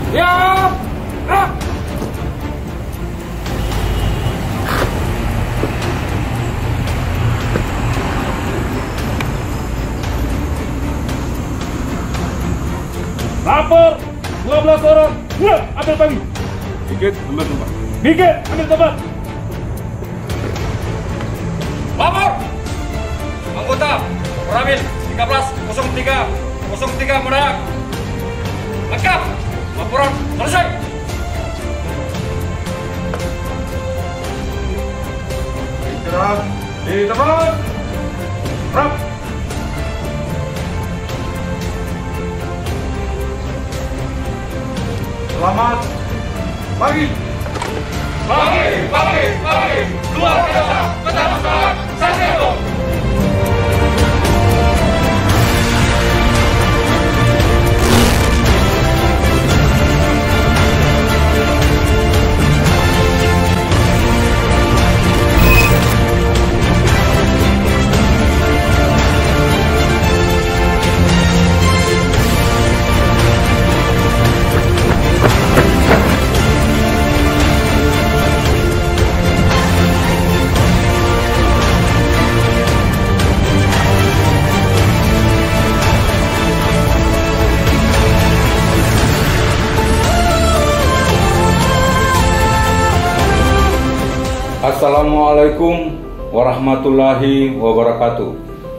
Siap! Gerak! Lapor 12 orang. Ya, ambil pagi. Dikit, ambil tempat. Dikit, ambil tempat. Lapor! Anggota Koramil 1303 Merak. Lengkap. Laporan selesai. Istirahat di tempat. Rap. Selamat pagi. Pagi. Luar biasa. Tetap semangat. Sasebo. Assalamualaikum warahmatullahi wabarakatuh.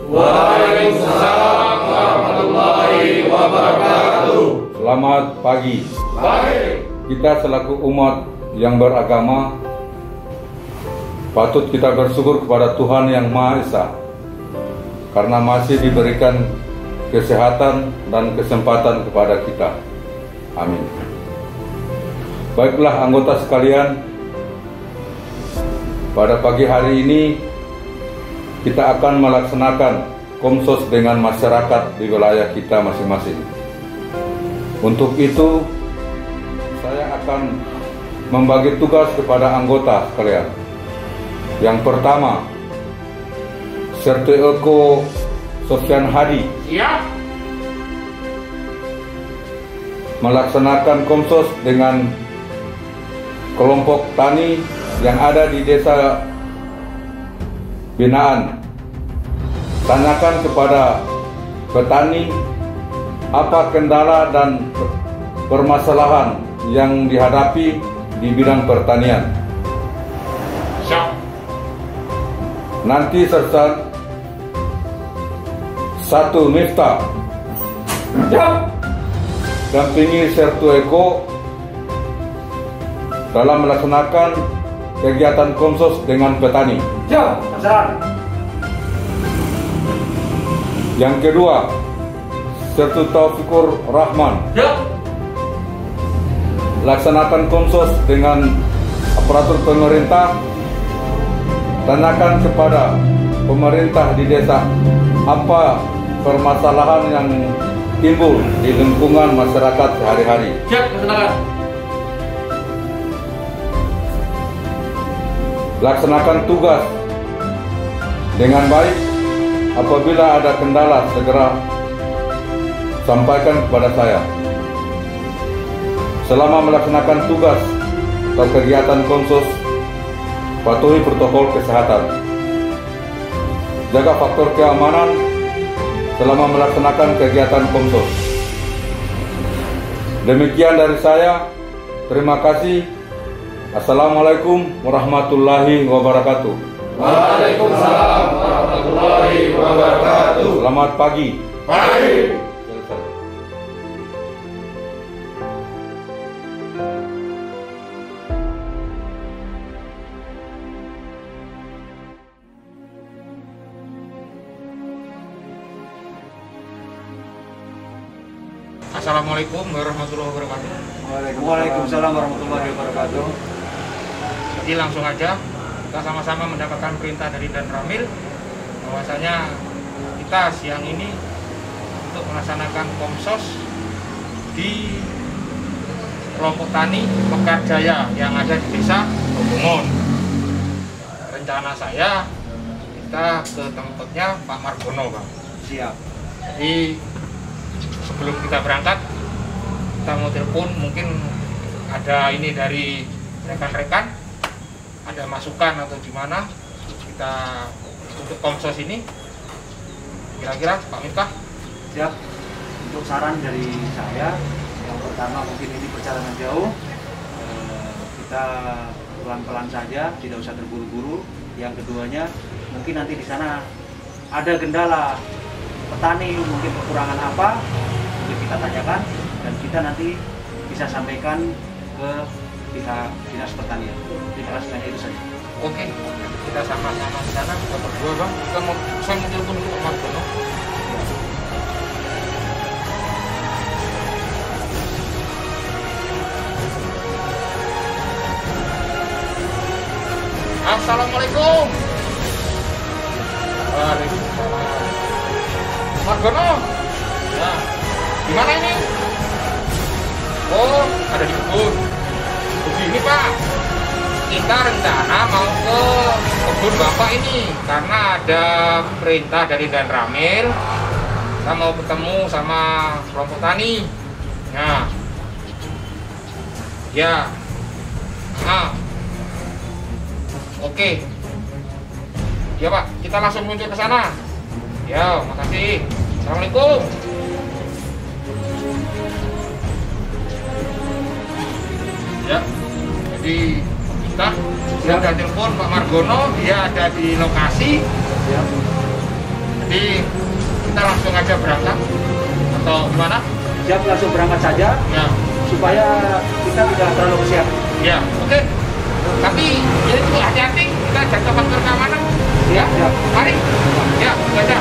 Waalaikumsalam warahmatullahi wabarakatuh. Selamat pagi. Baik. Kita selaku umat yang beragama patut kita bersyukur kepada Tuhan Yang Maha Esa karena masih diberikan kesehatan dan kesempatan kepada kita. Amin. Baiklah anggota sekalian, pada pagi hari ini kita akan melaksanakan komsos dengan masyarakat di wilayah kita masing-masing. Untuk itu, saya akan membagi tugas kepada anggota sekalian. Yang pertama, Sertu Eko Sofyan Hadi. Siap. Melaksanakan komsos dengan kelompok tani yang ada di desa binaan. Tanyakan kepada petani apa kendala dan permasalahan yang dihadapi di bidang pertanian. Siap. Nanti serta satu Miftah Siap. dampingi Sertu Eko dalam melaksanakan kegiatan komsos dengan petani. Siap. Laksanakan. Yang kedua, Sertu Taufikur Rahman Siap. laksanakan komsos dengan aparatur pemerintah. Tanyakan kepada pemerintah di desa apa permasalahan yang timbul di lingkungan masyarakat sehari-hari. Siap. Laksanakan. Laksanakan tugas dengan baik. Apabila ada kendala, segera sampaikan kepada saya. Selama melaksanakan tugas atau kegiatan komsos, patuhi protokol kesehatan. Jaga faktor keamanan selama melaksanakan kegiatan komsos. Demikian dari saya. Terima kasih. Assalamualaikum warahmatullahi wabarakatuh. Waalaikumsalam warahmatullahi wabarakatuh. Selamat pagi. Pagi. Assalamualaikum warahmatullahi wabarakatuh. Waalaikumsalam warahmatullahi wabarakatuh. Jadi langsung aja kita sama-sama mendapatkan perintah dari Dan Ramil bahwasanya kita siang ini untuk melaksanakan komsos di kelompok tani Mekar Jaya yang ada di desa Bobongon. Rencana saya kita ke tempatnya Pak Margono, Bang. Siap. Jadi sebelum kita berangkat kita mau telepon, mungkin ada ini dari rekan-rekan, ada masukan atau gimana kita untuk Komsos ini, kira-kira Pak Miftah? Siap. Untuk saran dari saya, yang pertama mungkin ini perjalanan jauh, kita pelan-pelan saja, tidak usah terburu-buru. Yang keduanya, mungkin nanti di sana ada kendala petani, mungkin kekurangan apa, mungkin kita tanyakan dan kita nanti bisa sampaikan ke pihak dinas pertanian. Terima kasih, hanya itu saja. Oke, kita sama-sama di sana, kita berdua bang. Saya mau telepon dulu Pak Margono. Assalamualaikum. Waalaikumsalam. Margono. Ya. Di mana ini? Oh, ada di kebun. Begini Pak, kita rencana mau ke kebun Bapak ini karena ada perintah dari Dan Ramil. Kita mau ketemu sama kelompok tani. Nah, ya. Oke. Ya Pak, kita langsung muncul ke sana. Ya, makasih. Assalamualaikum. Ya, jadi kita sudah telepon Pak Margono, dia ada di lokasi. Siap. Jadi kita langsung aja berangkat atau gimana? Siap, langsung berangkat saja Ya, supaya kita tidak terlalu kesiap. ya, oke. Tapi ini juga hati-hati, kita jaga faktor keamanan. Ya, Siap. mari. Ya, baca.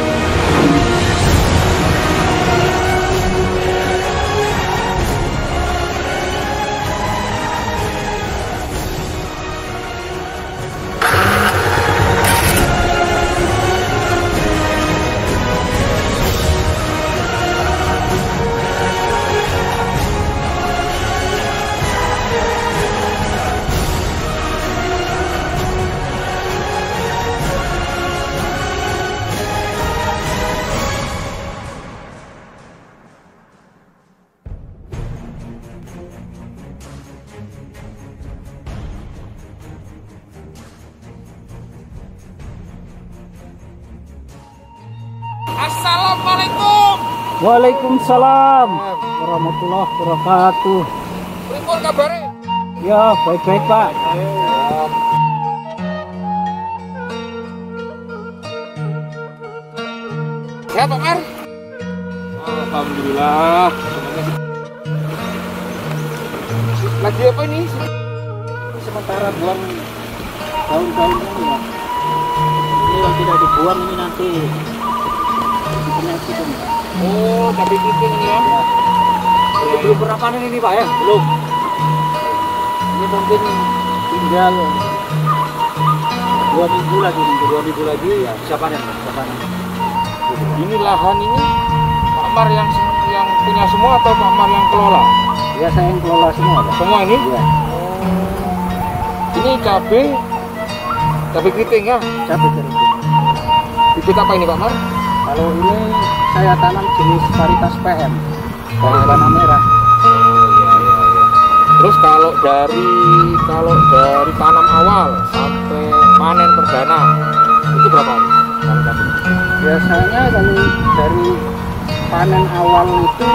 Assalamualaikum. Waalaikumsalam warahmatullahi wabarakatuh. Pripun kabare? Ya, baik-baik Pak. Ya Pak Mar. Alhamdulillah. Lagi apa ini? Sementara buang daun-daun ini ya. Ini yang tidak dibuang ini nanti gitu. Oh, cabai keriting ini ya. Ini belum pernah panen ini Pak ya? Belum. Ini mungkin tinggal 2 minggu lagi, ya, bisa panen. Ini lahan ini Pak Mar yang punya semua atau Pak Mar yang kelola? Ya, saya yang kelola semua Pak. Semua ini? Iya. Ini cabai keriting ya. Cabai keriting. Bibit apa ini Pak Mar? Kalau ini saya tanam jenis varietas PM dari tanah merah. Terus kalau dari tanam awal sampai panen perdana itu berapa hari? Biasanya kalau dari panen awal itu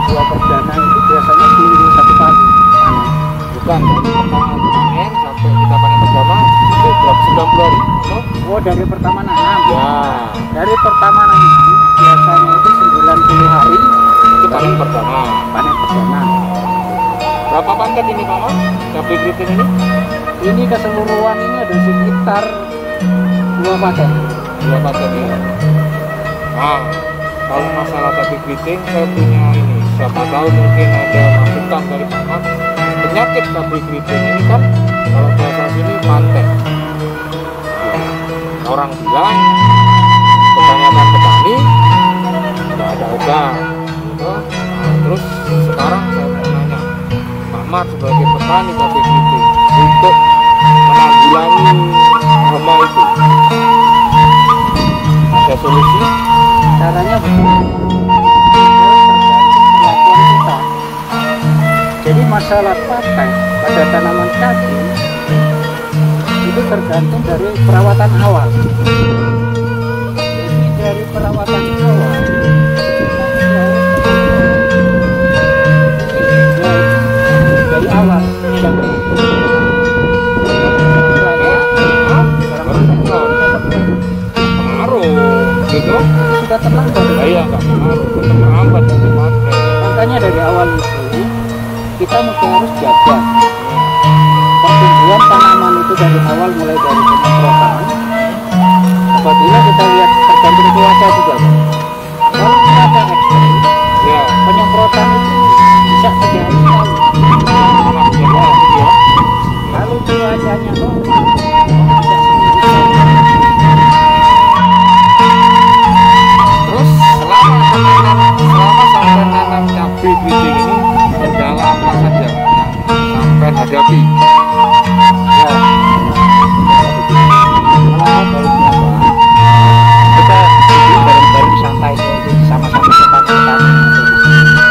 buah perdana itu biasanya seminggu 1 kali panen. Bukan dari pertama panen sampai kita panen perdana itu berapa 90 hari? Atau? Oh, dari pertama nanam. Ya, Dari pertama nanam biasanya itu 90 hari itu panen perdana. panen perdana. Berapa paket ini Pak Mar? Cabai keriting ini? Ini keseluruhan ini ada sekitar 2 paket. 2 paket ya. Nah, kalau masalah cabai keriting saya punya ini. Siapa tahu mungkin ada masukan dari Pak Mar. Penyakit cabai keriting ini kan kalau bahasa sini pantek. Orang bilang kebanyakan petani tidak ada obat gitu. Nah, terus sekarang saya mau nanya Pak Mar sebagai petani cabai keriting untuk menanggulangi hama itu ada solusi? Caranya begini. Tergantung perlakuan kita. masalah pakai pada tanaman cabai itu tergantung dari perawatan awal. Jadi dari perawatan awal dari awal gitu sudah terlambat. iya nggak pengaruh, tetap terlambat untuk pakai. Makanya dari awal itu kita mesti harus jaga pertumbuhan tanaman itu dari awal, mulai dari penyemprotan. Apabila kita lihat tergantung cuaca juga, kalau cuaca ekstrim Ya, penyemprotan itu bisa 3 hari sekali. Kalau cuacanya normal bisa seminggu sekali. terus selama sampai nanam cabai keriting ini kendala apa saja yang sampai hadapi? Ya, malah baiknya Pak, kita bareng-bareng santai sama-sama petani-petani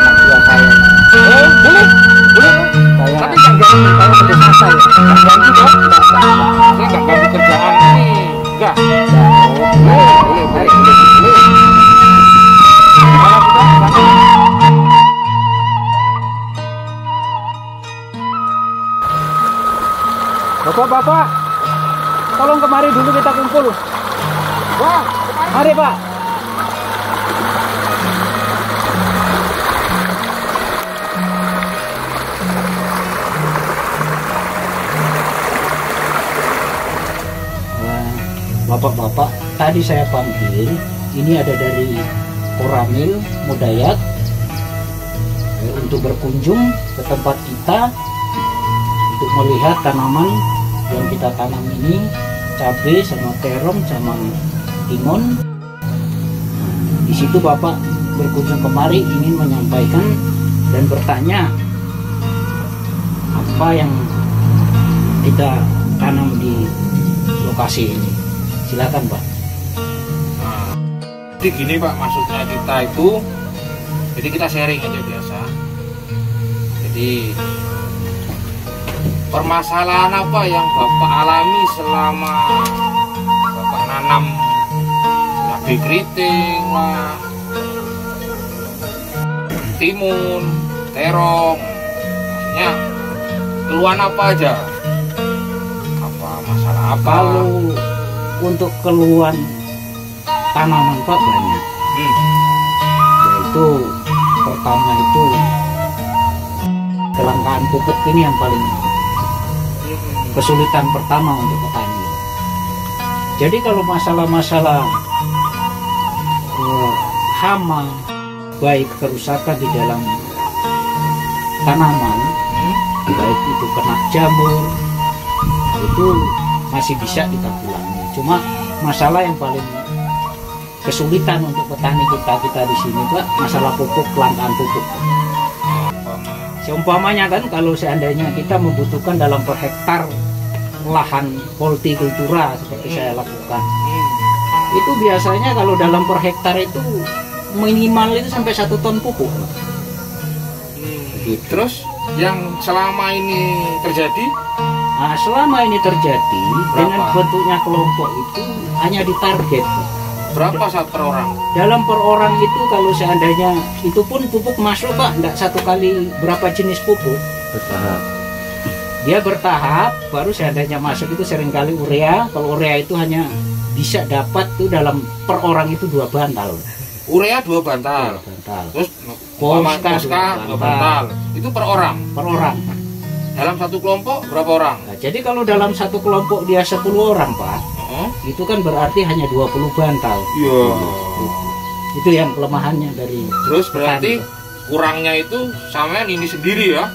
anak buah saya. Boleh, boleh. Saya Tapi nggak ganggu, saya kerja santai. nggak ganggu dong. Enggak. Saya nggak ganggu kerjaan ini, enggak. Boleh. Gimana kita? Bapak-bapak, tolong kemari dulu kita kumpul. Wah, Mari Pak. Bapak-bapak, tadi saya panggil, ini ada dari Koramil Mudayat untuk berkunjung ke tempat kita untuk melihat tanaman yang kita tanam ini, cabai sama terong sama timun. Di situ Bapak berkunjung kemari ingin menyampaikan dan bertanya apa yang kita tanam di lokasi ini. Silakan Pak. Nah, jadi gini Pak, maksudnya kita itu, jadi kita sharing aja biasa. Jadi permasalahan apa yang Bapak alami selama Bapak nanam cabai keriting lah, timun, terong, maksudnya keluhan apa aja? Apa masalah apa? Kalau untuk keluhan tanaman Pak banyak. Yaitu pertama itu kelangkaan pupuk, ini yang paling kesulitan pertama untuk petani. Jadi kalau masalah-masalah hama, baik kerusakan di dalam tanaman, baik itu kena jamur, itu masih bisa kita kurangi. Cuma masalah yang paling kesulitan untuk petani kita di sini Pak, masalah pupuk, kelangkaan pupuk. Seumpamanya kan kalau seandainya kita membutuhkan dalam per hektar lahan hortikultura seperti saya lakukan, itu biasanya kalau dalam per hektar itu minimal itu sampai 1 ton pupuk. Terus yang selama ini terjadi? Nah, selama ini terjadi dengan bentuknya kelompok itu hanya ditarget. Berapa saat per orang? Dalam per orang itu kalau seandainya itu pun pupuk masuk Pak, enggak satu kali berapa jenis pupuk. Bertahap. Dia bertahap, baru seandainya masuk itu seringkali urea. Kalau urea itu hanya bisa dapat tuh dalam per orang itu 2 bantal. Urea 2 bantal. 2 bantal. Terus Poska 2 bantal. Itu per orang. Per orang. Dalam satu kelompok berapa orang? Nah, jadi kalau dalam satu kelompok dia 10 orang Pak, itu kan berarti hanya 20 bantal. Iya. Itu yang kelemahannya dari. Terus berarti petani. kurangnya itu sampean ini sendiri ya?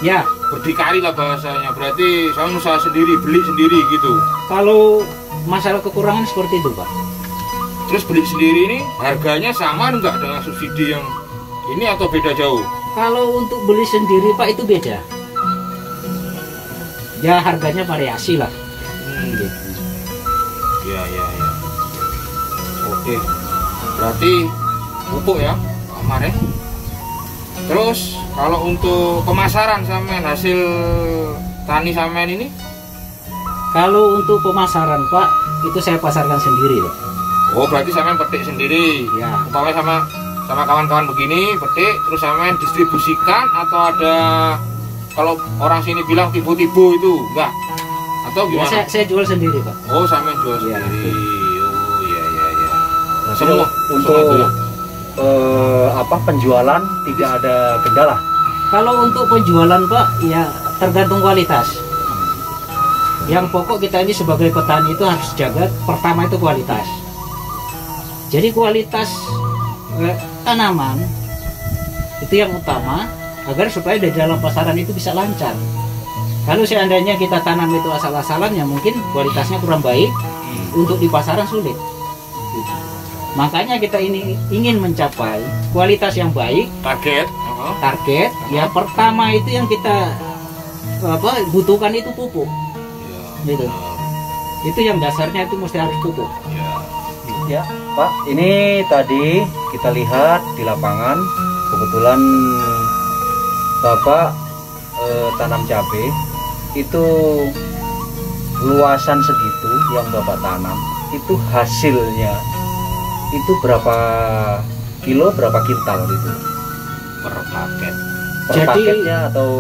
Ya, Berdikari lah bahasanya. Berarti saya usaha sendiri, beli sendiri gitu. kalau masalah kekurangan seperti itu Pak. Terus beli sendiri ini harganya sama enggak dengan subsidi yang ini atau beda jauh? Kalau untuk beli sendiri Pak itu beda. Ya harganya variasi lah. Gitu. Iya. Oke. Berarti pupuk ya kemarin. Terus kalau untuk pemasaran sampean hasil tani sampean ini? Kalau untuk pemasaran Pak, itu saya pasarkan sendiri Pak. Oh berarti sampean petik sendiri? Ya. Umpamanya sama kawan-kawan begini petik, terus sampean distribusikan atau ada kalau orang sini bilang tibu-tibu itu enggak? Atau Ya, gimana? saya jual sendiri Pak. Oh sampean jual Ya. sendiri. Oh iya. Berarti Semua untuk itu ya? penjualan tidak ada kendala. Kalau untuk penjualan Pak, ya tergantung kualitas. Yang pokok kita ini sebagai petani itu harus jaga, pertama itu kualitas. Jadi kualitas tanaman itu yang utama agar supaya di dalam pasaran itu bisa lancar. Kalau seandainya kita tanam itu asal-asalan, ya mungkin kualitasnya kurang baik, untuk di pasaran sulit. Makanya kita ini ingin mencapai kualitas yang baik. Target. Target ya pertama itu yang kita butuhkan itu pupuk. Gitu. Itu yang dasarnya itu mesti harus pupuk. Ya, Pak, ini tadi kita lihat di lapangan, kebetulan Bapak tanam cabai itu luasan segitu yang Bapak tanam, itu hasilnya itu berapa kilo, berapa kintal itu? Per paket. Per Jadi- paketnya atau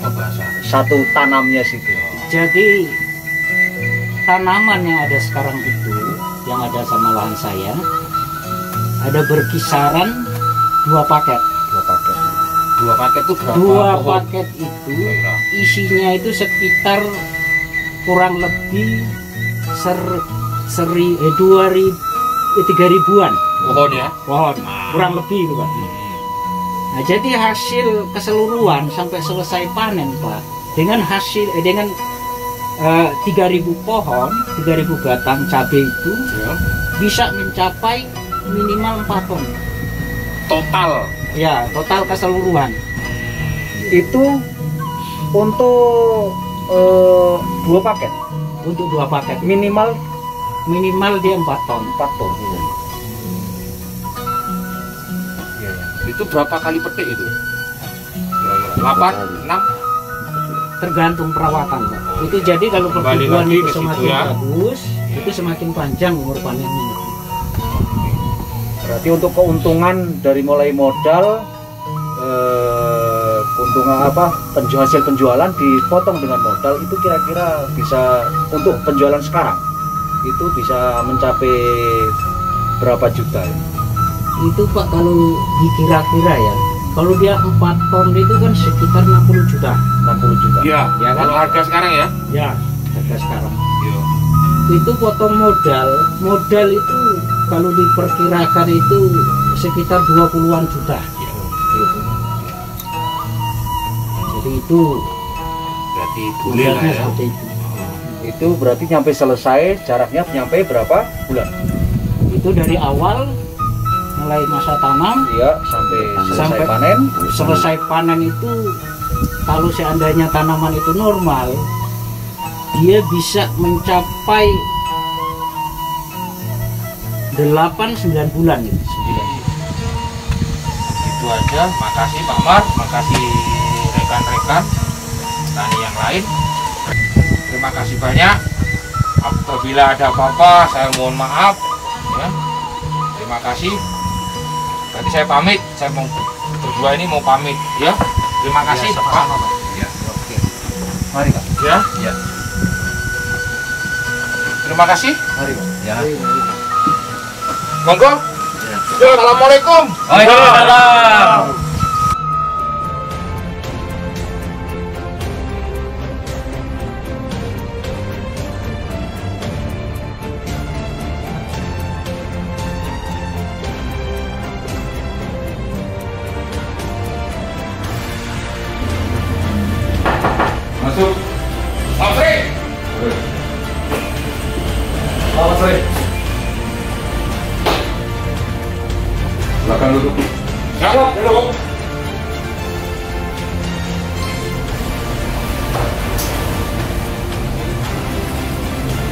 Apa bahasa? satu tanamnya situ? Jadi tanaman yang ada sekarang itu, yang ada sama lahan saya, ada berkisaran 2 paket. 2 paket. 2 paket itu berapa? 2 pohon? paket itu isinya itu sekitar kurang lebih 3.000-an Pohon ya. pohon, kurang lebih itu Pak. Nah, jadi hasil keseluruhan sampai selesai panen Pak, dengan hasil dengan 3.000 pohon, 3.000 batang cabai itu Ya. bisa mencapai minimal 4 ton. Total. Ya, total keseluruhan. Itu untuk 2 paket, Untuk 2 paket minimal dia 4 ton. 4 ton. Itu berapa kali petik itu? 8, 6? Tergantung perawatan Pak. Itu jadi kalau Kembali pertumbuhan lagi itu ke situ semakin ya. bagus, itu semakin panjang umur panennya. Berarti untuk keuntungan dari mulai modal, keuntungan hasil penjualan dipotong dengan modal itu kira-kira bisa untuk penjualan sekarang itu bisa mencapai berapa juta? Itu Pak kalau dikira-kira ya, kalau dia 4 ton itu kan sekitar 60 juta. 60 juta. Iya. Ya kan? Kalau harga sekarang ya? Ya, harga sekarang. Iya. Itu potong modal itu kalau diperkirakan itu sekitar 20-an juta. Gitu. Jadi itu Berarti boleh lah modalnya ya. seperti itu. Itu berarti sampai selesai jaraknya sampai berapa bulan? Itu dari awal mulai masa tanam Iya, sampai selesai Sampai- panen. selesai panen itu, kalau seandainya tanaman itu normal, dia bisa mencapai 8-9 bulan gitu. Itu aja. Makasih Pak Mar, makasih rekan-rekan tani yang lain. Terima kasih banyak. Apabila ada apa-apa, saya mohon maaf. Ya. Terima kasih. Berarti saya pamit. Saya mau berdua ini mau pamit. Ya. Terima kasih Pak. Ya. Oke. Mari, Pak. Ya. Ya. Terima kasih. Mari, Pak. Ya. Monggo. Ya. Assalamualaikum. Waalaikumsalam. Masuk. Pak Sri. Selamat sore. Silakan duduk. Siap, duduk.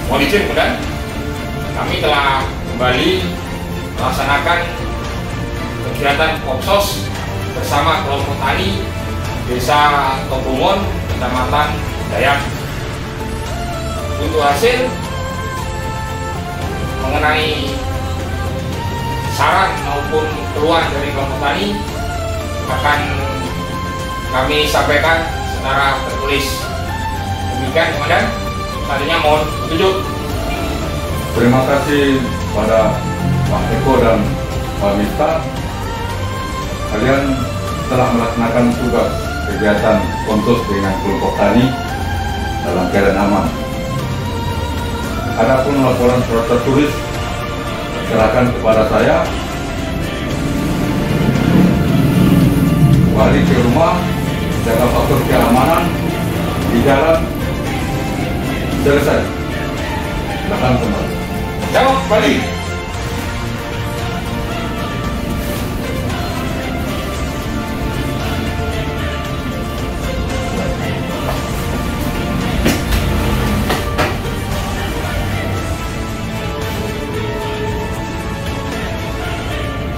Mohon izin, Bunda. Kami telah kembali melaksanakan kegiatan Kopsos bersama kelompok tani Desa Tobongon, Kecamatan Dayak. Untuk hasil mengenai saran maupun keluhan dari kelompok tani akan kami sampaikan secara tertulis. Demikian Komandan, selanjutnya mohon petunjuk. Terima kasih pada Pak Eko dan Pak Mista. Kalian telah melaksanakan tugas kegiatan konsus dengan kelompok tani dalam keadaan aman. Adapun laporan surat tertulis serahkan kepada saya. Balik ke rumah, jaga faktor keamanan di jalan. Selesai. Silakan kembali. Jawab balik.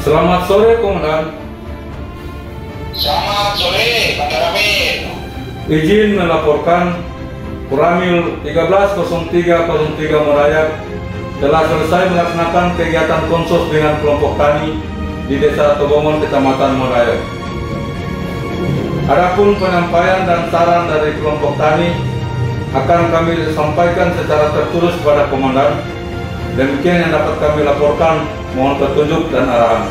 Selamat sore, Komandan. Selamat sore, Pak Ramil. Izin melaporkan Koramil 130303 Merayak telah selesai melaksanakan kegiatan konsus dengan kelompok tani di Desa Tobongon, Kecamatan Merayak. Adapun penyampaian dan saran dari kelompok tani akan kami sampaikan secara tertulis kepada Komandan. Demikian yang dapat kami laporkan. Mohon petunjuk dan arahan.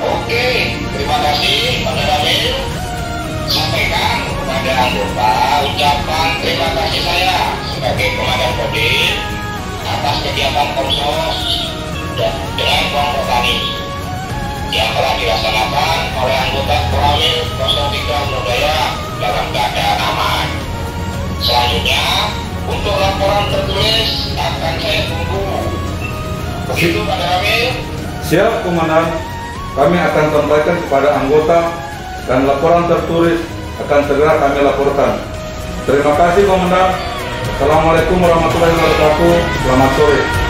Oke, terima kasih Pak Ramil. Sampaikan kepada anggota ucapan terima kasih saya sebagai Komandan Kodim atas kegiatan konsus dengan kelompok tani yang telah dilaksanakan oleh anggota Koramil 03 Mudaya dalam keadaan aman. Selanjutnya, untuk laporan tertulis akan saya tunggu. Begitu Pak Ramil. Siap, Komandan. Kami akan sampaikan kepada anggota dan laporan tertulis akan segera kami laporkan. Terima kasih, Komandan. Assalamualaikum warahmatullahi wabarakatuh. Selamat sore.